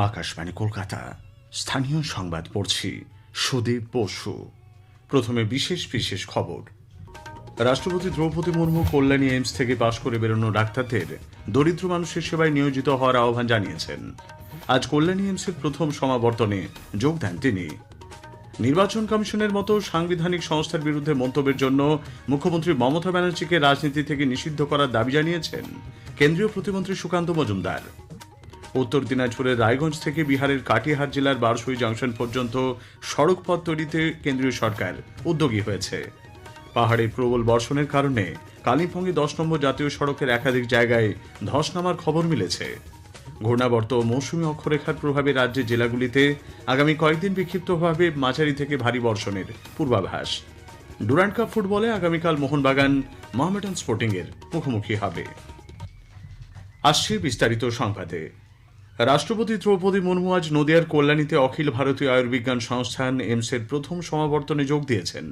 আকাশবাণী কলকাতা, স্থানীয় সংবাদ পড়ছি সুদীপ বসু। প্রথমে বিশেষ বিশেষ খবর। রাষ্ট্রপতি দ্রৌপদী মুর্মু কল্যাণী এইমস থেকে পাশ করে বেরোনো ডাক্তারদের দরিদ্র মানুষের সেবায় নিয়োজিত হওয়ার আহ্বান জানিয়েছেন। আজ কল্যাণী এইমসের প্রথম সমাবর্তনে যোগ দেন তিনি। নির্বাচন কমিশনের মতো সাংবিধানিক সংস্থার বিরুদ্ধে মন্তব্যের জন্য মুখ্যমন্ত্রী মমতা ব্যানার্জিকে রাজনীতি থেকে নিষিদ্ধ করার দাবি জানিয়েছেন কেন্দ্রীয় প্রতিমন্ত্রী সুকান্ত মজুমদার। উত্তর দিনাজপুরের রায়গঞ্জ থেকে বিহারের কাটিহার জেলার বারসুই জংশন পর্যন্ত সড়ক পথ তৈরিতে কেন্দ্রীয় সরকার উদ্যোগী হয়েছে। পাহাড়ে প্রবল বর্ষণের কারণে কালিম্পংয়ে 10 নম্বর জাতীয় সড়কের একাধিক জায়গায় ধস নামার খবর মিলেছে। ঘূর্ণাবর্ত মৌসুমী অক্ষরেখার প্রভাবে রাজ্যের জেলাগুলিতে আগামী কয়েকদিন বিক্ষিপ্তভাবে মাঝারি থেকে ভারী বর্ষণের পূর্বাভাস। ডুরান্ড কাপ ফুটবলে আগামীকাল মোহনবাগান মোহামেডান স্পোর্টিং এর মুখোমুখি হবে। আসছে বিস্তারিত সংবাদে। রাষ্ট্রপতি দ্রৌপদী মুর্মু আজ নদিয়ার কল্যাণীতে অখিল ভারতীয় আয়ুর্বিজ্ঞান সংস্থান এইমসের প্রথম সমাবর্তনে যোগ দিয়েছেন।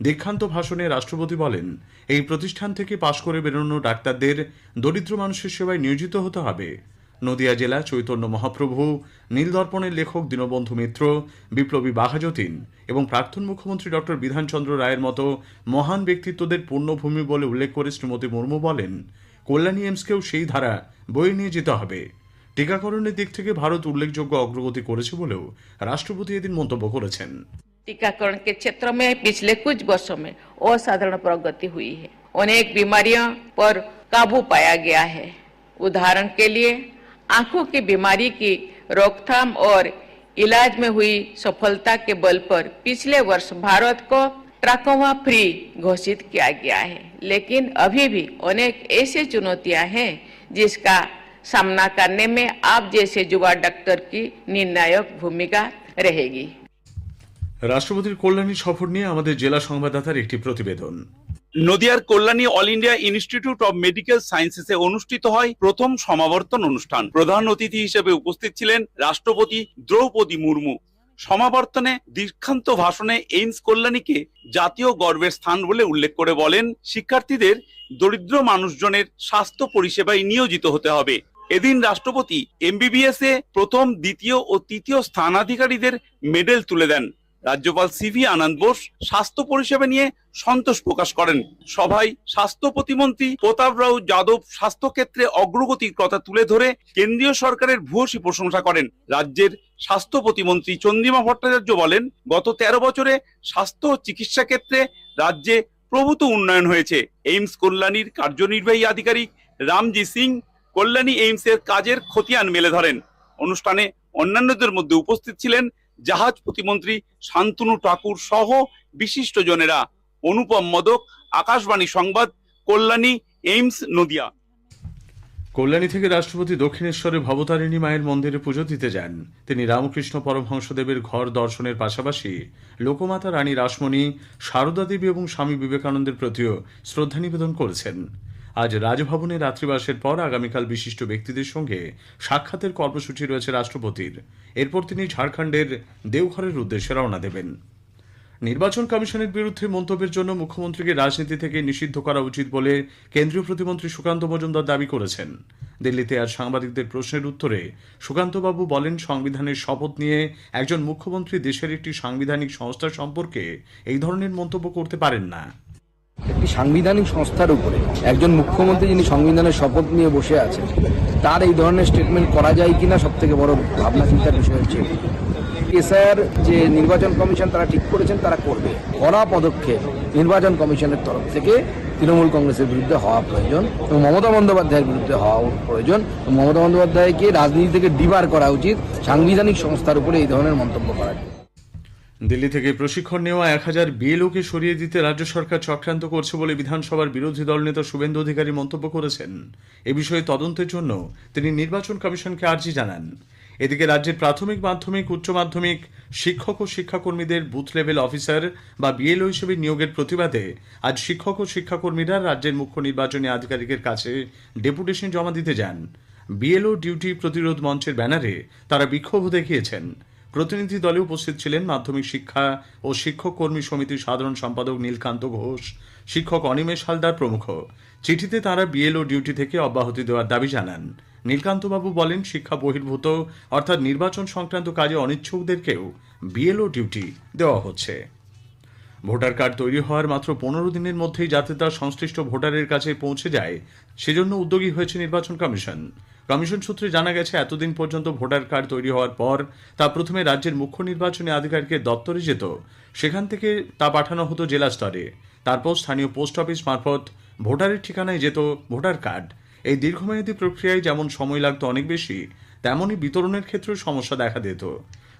দীক্ষান্ত ভাষণে রাষ্ট্রপতি বলেন, এই প্রতিষ্ঠান থেকে পাশ করে বেরোনো ডাক্তারদের দরিদ্র মানুষের সেবায় নিয়োজিত হতে হবে। নদিয়া জেলা চৈতন্য মহাপ্রভু, নীলদর্পণের লেখক দীনবন্ধু মিত্র, বিপ্লবী বাঘাযতীন এবং প্রাক্তন মুখ্যমন্ত্রী ডক্টর বিধানচন্দ্র রায়ের মতো মহান ব্যক্তিত্বদের পূর্ণভূমি বলে উল্লেখ করে শ্রীমতী মুর্মু বলেন, কল্যাণী এইমসকেও সেই ধারা বয়ে নিয়ে যেতে হবে। টিকাকরণের দিক থেকে ভারত উল্লেখযোগ্য অগ্রগতি করেছে বলেও রাষ্ট্রপতি এদিন মন্তব্য করেছেন। टीकाकरण के क्षेत्र में पिछले कुछ वर्षों में असाधारण प्रगति हुई है। अनेक बीमारियों पर काबू पाया गया है। उदाहरण के लिए आंखों की बीमारी की रोकथाम और इलाज में हुई सफलता के बल पर पिछले वर्ष भारत को ट्राकोमा फ्री घोषित किया गया है। लेकिन अभी भी अनेक ऐसी चुनौतियां हैं जिसका सामना करने में आप जैसे युवा डॉक्टर की निर्णायक भूमिका रहेगी। রাষ্ট্রপতির কল্যাণী সফর নিয়ে আমাদের জেলা সংবাদদাতার একটি প্রতিবেদন। নদিয়ার Kalyani all India institute of medical সায়েন্সেসে অনুষ্ঠিত হয় প্রথম সমাবর্তন অনুষ্ঠান। প্রধান অতিথি হিসেবে উপস্থিত ছিলেন রাষ্ট্রপতি দ্রৌপদী মুর্মু। সমাবর্তনে দীক্ষান্ত ভাষণে এইমস কল্যাণীকে জাতীয় গর্বের স্থান বলে উল্লেখ করে বলেন, শিক্ষার্থীদের দরিদ্র মানুষজনের স্বাস্থ্য পরিষেবায় নিয়োজিত হতে হবে। এদিন রাষ্ট্রপতি এমবিবিএস এ প্রথম, দ্বিতীয় ও তৃতীয় স্থানাধিকারীদের মেডেল তুলে দেন। রাজ্যপাল সিভি আনন্দ বোস স্বাস্থ্য পরিষেবা নিয়ে সন্তোষ প্রকাশ করেন। সভায় স্বাস্থ্য প্রতিমন্ত্রী প্রতাপ রাও যাদব স্বাস্থ্য ক্ষেত্রে অগ্রগতির কথা তুলে ধরে কেন্দ্রীয় সরকারের ভূয়সী প্রশংসা করেন। রাজ্যের স্বাস্থ্য প্রতিমন্ত্রী চন্দ্রিমা ভট্টাচার্য বলেন, গত 13 বছরে স্বাস্থ্য ও চিকিৎসা ক্ষেত্রে রাজ্যে প্রভূত উন্নয়ন হয়েছে। এইমস কল্যাণীর কার্যনির্বাহী আধিকারিক রামজি সিং কল্যাণী এইমসের কাজের খতিয়ান মেলে ধরেন। অনুষ্ঠানে অন্যান্যদের মধ্যে উপস্থিত ছিলেন জাহাজ প্রতিমন্ত্রী শান্তনু ঠাকুর সহ বিশিষ্ট জনেরা। অনুপম মদক, আকাশবাণী সংবাদ, কল্যাণী, এইমস, নদিয়া। কল্যাণী থেকে রাষ্ট্রপতি দক্ষিণেশ্বরে ভবতারিণী মায়ের মন্দিরে পুজো দিতে যান। তিনি রামকৃষ্ণ পরমহংসদেবের ঘর দর্শনের পাশাপাশি লোকমাতা রানী রাসমণি, সারদা দেবী এবং স্বামী বিবেকানন্দের প্রতিও শ্রদ্ধা নিবেদন করেছেন। আজ রাজভবনে রাত্রিবাসের পর আগামীকাল বিশিষ্ট ব্যক্তিদের সঙ্গে সাক্ষাতের কর্মসূচি রয়েছে রাষ্ট্রপতির। এরপর তিনি ঝাড়খণ্ডের দেওঘরের উদ্দেশ্যে রওনা দেবেন। নির্বাচন কমিশনের বিরুদ্ধে মন্তব্যের জন্য মুখ্যমন্ত্রীকে রাজনীতি থেকে নিষিদ্ধ করা উচিত বলে কেন্দ্রীয় প্রতিমন্ত্রী সুকান্ত মজুমদার দাবি করেছেন। দিল্লিতে আজ সাংবাদিকদের প্রশ্নের উত্তরে সুকান্তবাবু বলেন, সংবিধানের শপথ নিয়ে একজন মুখ্যমন্ত্রী দেশের একটি সাংবিধানিক সংস্থা সম্পর্কে এই ধরনের মন্তব্য করতে পারেন না। একটি সাংবিধানিক সংস্থার উপরে একজন মুখ্যমন্ত্রী যিনি সংবিধানের শপথ নিয়ে বসে আছেন, তার এই ধরনের স্টেটমেন্ট করা যায় কিনা সব থেকে বড় ভাবনা চিন্তার বিষয় হচ্ছে। এসআইআর যে নির্বাচন কমিশন তারা ঠিক করেছেন, তারা করবে। কড়া পদক্ষেপ নির্বাচন কমিশনের তরফ থেকে তৃণমূল কংগ্রেসের বিরুদ্ধে হওয়া প্রয়োজন এবং মমতা বন্দ্যোপাধ্যায়ের বিরুদ্ধে হওয়া প্রয়োজন। মমতা বন্দ্যোপাধ্যায়কে রাজনীতি থেকে ডিবার করা উচিত, সাংবিধানিক সংস্থার উপরে এই ধরনের মন্তব্য করা। দিল্লি থেকে প্রশিক্ষণ নেওয়া 1000 বিএলওকে সরিয়ে দিতে রাজ্য সরকার চক্রান্ত করছে বলে বিধানসভার বিরোধী দল নেতা শুভেন্দু অধিকারী মন্তব্য করেছেন। এ বিষয়ে তদন্তের জন্য তিনি নির্বাচন কমিশনকে আর্জি জানান। এদিকে রাজ্যের প্রাথমিক, মাধ্যমিক, উচ্চ মাধ্যমিক শিক্ষক ও শিক্ষাকর্মীদের বুথ লেভেল অফিসার বা বিএলও হিসেবে নিয়োগের প্রতিবাদে আজ শিক্ষক ও শিক্ষাকর্মীরা রাজ্যের মুখ্য নির্বাচনী আধিকারিকের কাছে ডেপুটেশন জমা দিতে যান। বিএলও ডিউটি প্রতিরোধ মঞ্চের ব্যানারে তারা বিক্ষোভ দেখিয়েছেন। প্রতিনিধি দলে উপস্থিত ছিলেন মাধ্যমিক শিক্ষা ও শিক্ষক কর্মী সমিতির সাধারণ সম্পাদক নীলকান্ত ঘোষ, শিক্ষক অনিমেষ হালদার প্রমুখ। চিঠিতে তারা বিএলও ডিউটি থেকে অব্যাহতি দেওয়ার দাবি জানান। নীলকান্তবাবু বলেন, শিক্ষা বহির্ভূত অর্থাৎ নির্বাচন সংক্রান্ত কাজে অনিচ্ছুকদেরকেও বিএলও ডিউটি দেওয়া হচ্ছে। ভোটার কার্ড তৈরি হওয়ার মাত্র 15 দিনের মধ্যেই যাতে তা সংশ্লিষ্ট ভোটারের কাছে পৌঁছে যায় সেজন্য উদ্যোগী হয়েছে নির্বাচন কমিশন। কমিশন সূত্রে জানা গেছে, এতদিন পর্যন্ত ভোটার কার্ড তৈরি হওয়ার পর তা প্রথমে রাজ্যের মুখ্য নির্বাচনী আধিকারিকের দপ্তরে যেত, সেখান থেকে তা পাঠানো হতো জেলা স্তরে, তারপর স্থানীয় পোস্ট অফিস মারফত ভোটারের ঠিকানায় যেত ভোটার কার্ড। এই দীর্ঘমেয়াদী প্রক্রিয়ায় যেমন সময় লাগতো অনেক বেশি, তেমনই বিতরণের ক্ষেত্রেও সমস্যা দেখা দিত।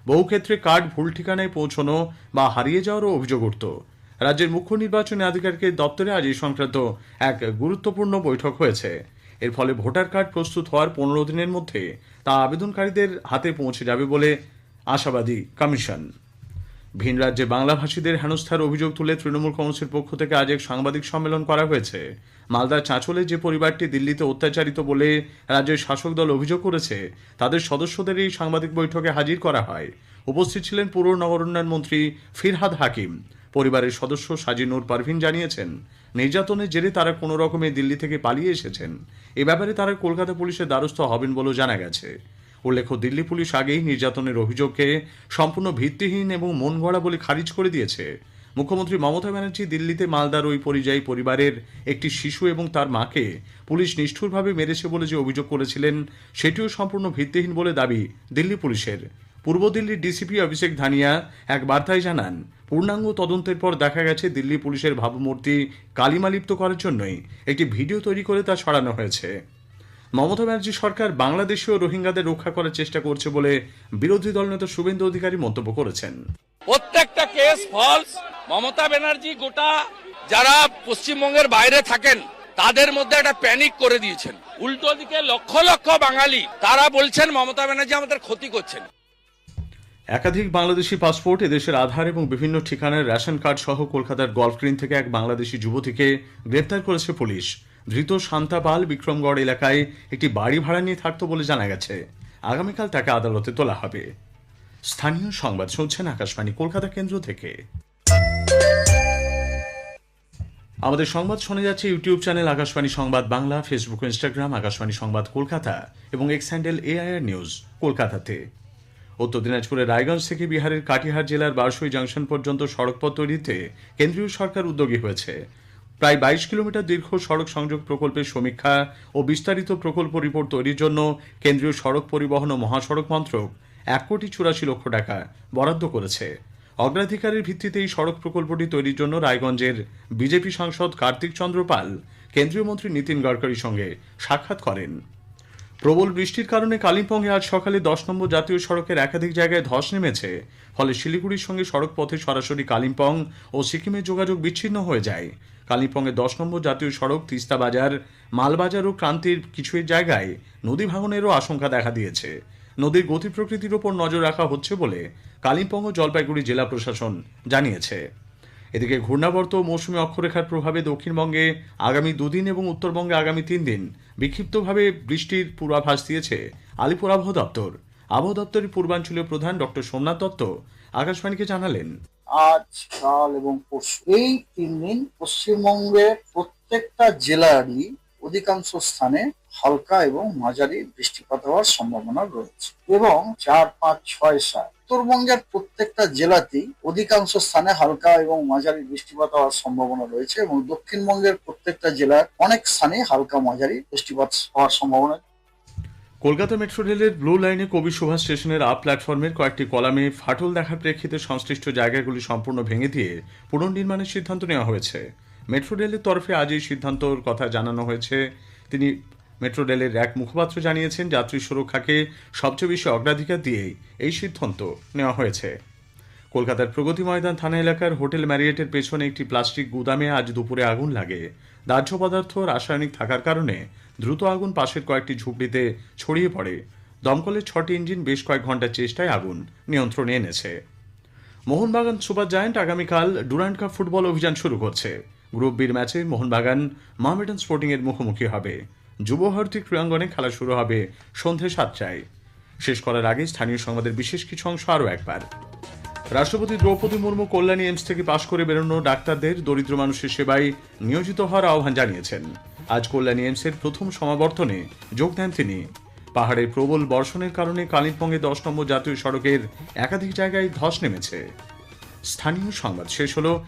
বহু ক্ষেত্রে কার্ড ভুল ঠিকানায় পৌঁছানো বা হারিয়ে যাওয়ারও অভিযোগ উঠত। রাজ্যের মুখ্য নির্বাচনী আধিকারিকের দপ্তরে আজ এই সংক্রান্ত এক গুরুত্বপূর্ণ বৈঠক হয়েছে। এর ফলে ভোটার কার্ড প্রস্তুত হওয়ার 15 দিনের মধ্যে তা আবেদনকারীদের হাতে পৌঁছে যাবে বলে আশাবাদী কমিশন। ভিন রাজ্যে বাংলাভাষীদের হেনস্থার অভিযোগ তুলে তৃণমূল কংগ্রেসের পক্ষ থেকে আজ এক সাংবাদিক সম্মেলন করা হয়েছে। মালদার চাঁচলে যে পরিবারটি দিল্লিতে অত্যাচারিত বলে রাজ্যের শাসক দল অভিযোগ করেছে, তাদের সদস্যদের এই সাংবাদিক বৈঠকে হাজির করা হয়। উপস্থিত ছিলেন পুর নগরোন্নয়ন মন্ত্রী ফিরহাদ হাকিম। পরিবারের সদস্য সাজিনুর পারভিন জানিয়েছেন, নির্যাতনের জেরে তারা কোনো রকমে দিল্লি থেকে পালিয়ে এসেছেন। এ ব্যাপারে তারা কলকাতা পুলিশের দ্বারস্থ হবেন বলেও জানা গেছে। উল্লেখ্য, দিল্লি পুলিশ আগেই নির্যাতনের অভিযোগকে সম্পূর্ণ ভিত্তিহীন এবং মন গড়া বলে খারিজ করে দিয়েছে। মুখ্যমন্ত্রী মমতা ব্যানার্জি দিল্লিতে মালদার ওই পরিযায়ী পরিবারের একটি শিশু এবং তার মাকে পুলিশ নিষ্ঠুরভাবে মেরেছে বলে যে অভিযোগ করেছিলেন, সেটিও সম্পূর্ণ ভিত্তিহীন বলে দাবি দিল্লি পুলিশের। পূর্ব দিল্লির ডিসিপি অভিষেক ধানিয়া এক বার্তায় জানান, পূর্ণাঙ্গ তদন্তের পর দেখা গেছে দিল্লি পুলিশের ভাবমূর্তি কালিমালিপ্ত করার জন্যই একটি ভিডিও তৈরি করে তা ছড়ানো হয়েছে। মমতা ব্যানার্জি সরকার বাংলাদেশীয় রোহিঙ্গাদের রক্ষা করার চেষ্টা করছে বলে বিরোধী দলনেতা শুভেন্দু অধিকারী মন্তব্য করেছেন। প্রত্যেকটা কেস ফলস। মমতা ব্যানার্জি গোটা যারা পশ্চিমবঙ্গের বাইরে থাকেন তাদের মধ্যে একটা প্যানিক করে দিয়েছেন। উল্টো দিকে লক্ষ লক্ষ বাঙালি তারা বলছেন মমতা ব্যানার্জি আমাদের ক্ষতি করছেন। একাধিক বাংলাদেশি পাসপোর্ট, এদেশের আধার এবং বিভিন্ন ঠিকানার রেশন কার্ড সহ কলকাতার গলফ গ্রিন থেকে এক বাংলাদেশি যুবতীকে গ্রেপ্তার করেছে পুলিশ। ধৃত শান্তা পাল বিক্রমগড় এলাকায় একটি বাড়ি ভাড়া নিয়ে থাকত বলে জানা গেছে। আগামীকাল তাকে আদালতে তোলা হবে। স্থানীয় সংবাদ শুনছেন আকাশবাণী কলকাতা কেন্দ্র থেকে। আমাদের সংবাদ শোনা যাচ্ছে ইউটিউব চ্যানেল আকাশবাণী সংবাদ বাংলা, ফেসবুক ও ইনস্টাগ্রাম আকাশবাণী সংবাদ কলকাতা এবং এক্স হ্যান্ডেল AIR নিউজ কলকাতাতে। উত্তর দিনাজপুরের রায়গঞ্জ থেকে বিহারের কাটিহার জেলার বারসই জংশন পর্যন্ত সড়কপথ তৈরিতে কেন্দ্রীয় সরকার উদ্যোগী হয়েছে। প্রায় 22 কিলোমিটার দীর্ঘ সড়ক সংযোগ প্রকল্পের সমীক্ষা ও বিস্তারিত প্রকল্প রিপোর্ট তৈরির জন্য কেন্দ্রীয় সড়ক পরিবহন ও মহাসড়ক মন্ত্রক 1,84,00,000 টাকা বরাদ্দ করেছে। অগ্রাধিকারের ভিত্তিতে এই সড়ক প্রকল্পটি তৈরির জন্য রায়গঞ্জের বিজেপি সাংসদ কার্তিক চন্দ্র পাল কেন্দ্রীয় মন্ত্রী নীতিন গডকরির সঙ্গে সাক্ষাৎ করেন। প্রবল বৃষ্টির কারণে কালিম্পংয়ে আজ সকালে 10 নম্বর জাতীয় সড়কের একাধিক জায়গায় ধস নেমেছে। ফলে শিলিগুড়ির সঙ্গে সড়ক পথে সরাসরি কালিম্পং ও সিকিমের যোগাযোগ বিচ্ছিন্ন হয়ে যায়। কালিম্পংয়ের 10 নম্বর জাতীয় সড়ক তিস্তা বাজার, মালবাজার ও ক্রান্তির কিছু জায়গায় নদী ভাঙনেরও আশঙ্কা দেখা দিয়েছে। নদীর গতি প্রকৃতির ওপর নজর রাখা হচ্ছে বলে কালিম্পং ও জলপাইগুড়ি জেলা প্রশাসন জানিয়েছে। এদিকে ঘূর্ণাবর্ত মৌসুমী অক্ষরেখার প্রভাবে দক্ষিণবঙ্গে আগামী 2 দিন এবং উত্তরবঙ্গে আগামী 3 দিন বিক্ষিপ্তভাবে বৃষ্টির পূর্বাভাস দিয়েছে আলিপুর আবহাওয়া দপ্তর। আবহাওয়া দপ্তরের পূর্বাঞ্চলীয় প্রধান ডক্টর সোমনাথ দত্ত আকাশবাণীকে জানালেন, আজ, কাল এবং পরশু এই 3 দিন পশ্চিমবঙ্গের প্রত্যেকটা জেলারই অধিকাংশ স্থানে হালকা এবং মাঝারি বৃষ্টিপাত হওয়ার সম্ভাবনা রয়েছে এবং 4, 5, 6, 7 উত্তরবঙ্গের প্রত্যেকটা জেলাতেই অধিকাংশ স্থানে হালকা এবং মাঝারি বৃষ্টিপাত হওয়ার সম্ভাবনা রয়েছে এবং দক্ষিণবঙ্গের প্রত্যেকটা জেলার অনেক স্থানে হালকা মাঝারি বৃষ্টিপাত হওয়ার সম্ভাবনা। কলকাতা মেট্রো রেলের ব্লু লাইনে কবি সুভাষ স্টেশনের আপ প্ল্যাটফর্মের কয়েকটি কলামে ফাটল দেখার প্রেক্ষিতে সংশ্লিষ্ট জায়গাগুলি সম্পূর্ণ ভেঙে দিয়ে পুনর্নির্মাণের সিদ্ধান্ত নেওয়া হয়েছে। মেট্রো রেলের তরফে আজ এই সিদ্ধান্তর কথা জানানো হয়েছে। তিনি মেট্রো রেলের এক মুখপাত্র জানিয়েছেন, যাত্রী সুরক্ষাকে সবচেয়ে বেশি অগ্রাধিকার দিয়েই এই সিদ্ধান্ত নেওয়া হয়েছে। কলকাতার প্রগতি ময়দান থানা এলাকার হোটেল ম্যারিয়েটের পেছনে একটি প্লাস্টিক গুদামে আজ দুপুরে আগুন লাগে। দাহ্য পদার্থ রাসায়নিক থাকার কারণে দ্রুত আগুন পাশের কয়েকটি ঝুপড়িতে ছড়িয়ে পড়ে। দমকলের 6টি ইঞ্জিন বেশ কয়েক ঘন্টার চেষ্টায় আগুন নিয়ন্ত্রণে এনেছে। মোহনবাগান সুপার জায়ান্ট আগামীকাল ডুরান্ড কাপ ফুটবল অভিযান শুরু করছে। গ্রুপ বির ম্যাচে মোহনবাগান মোহামেডান স্পোর্টিং এর মুখোমুখি হবে। যুব ভারতী ক্রীড়াঙ্গনে খেলা শুরু হবে সন্ধ্যে 7টায়। শেষ করার আগে স্থানীয় সংবাদের বিশেষ কিছু অংশ আরও একবার। রাষ্ট্রপতি দ্রৌপদী মুর্মু কল্যাণী এইমস থেকে পাশ করে বেরোনো ডাক্তারদের দরিদ্র মানুষের সেবায় নিয়োজিত হওয়ার আহ্বান জানিয়েছেন। আজ কল্যাণী এইমসের প্রথম সমাবর্তনে যোগ দেন তিনি। পাহাড়ে প্রবল বর্ষণের কারণে কালিম্পংয়ে 10 নম্বর জাতীয় সড়কের একাধিক জায়গায় ধস নেমেছে। স্থানীয় সংবাদ শেষ হলো।